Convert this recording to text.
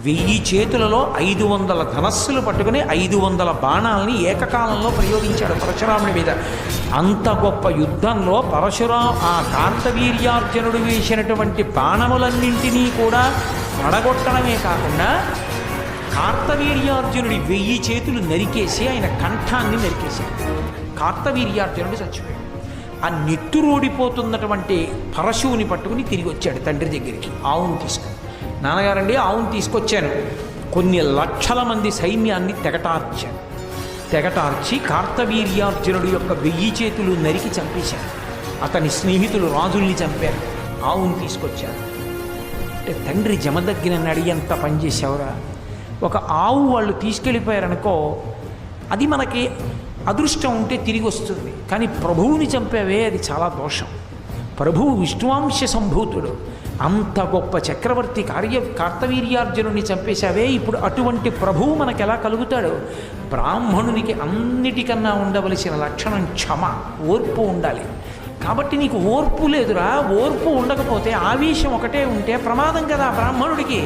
1000 చేతులలో 500 ధనస్సులు పట్టుకుని 500 బాణాలని ఏకకాలంలో ప్రయోగించాడు పరశురాముడి మీద. అంత గొప్ప యుద్ధంలో ఆ కార్తవీర్యార్జునుడు వేసినటువంటి బాణములన్నింటినీ కూడా పడగొట్టడమే కాకుండా కార్తవీర్యార్జునుడి 1000 చేతులు నరికేసి ఆయన కంఠాన్ని నరికేశాడు. కార్తవీర్యార్జునుడు చచ్చిపోయాడు. ఆ నెత్తురోడిపోతున్నటువంటి పరశువుని పట్టుకుని తిరిగి వచ్చాడు తండ్రి దగ్గరికి ఆవును తీసుకుని. నాన్నగారండి, ఆవును తీసుకొచ్చాను. కొన్ని లక్షల మంది సైన్యాన్ని తెగటార్చి కార్తవీర్యార్జునుడు యొక్క 1000 చేతులు నరికి చంపేశాడు. అతని స్నేహితులు రాజుల్ని చంపారు. ఆవును తీసుకొచ్చారు. అంటే తండ్రి జమదగ్గినని ఎంత పనిచేసావురా. ఒక ఆవు వాళ్ళు తీసుకెళ్ళిపోయారనుకో, అది మనకి అదృష్టం ఉంటే తిరిగి వస్తుంది. కానీ ప్రభువుని చంపావే, అది చాలా దోషం. ప్రభువు విష్ణువాంశ సంభూతుడు, అంత గొప్ప చక్రవర్తి కార్తవీర్యార్జునుడిని చంపేశావే. ఇప్పుడు అటువంటి ప్రభువు మనకెలా కలుగుతాడు? బ్రాహ్మణునికి అన్నిటికన్నా ఉండవలసిన లక్షణం క్షమ, ఓర్పు ఉండాలి. కాబట్టి నీకు ఓర్పు లేదురా. ఓర్పు ఉండకపోతే ఆవేశం ఒకటే ఉంటే ప్రమాదం కదా బ్రాహ్మణుడికి.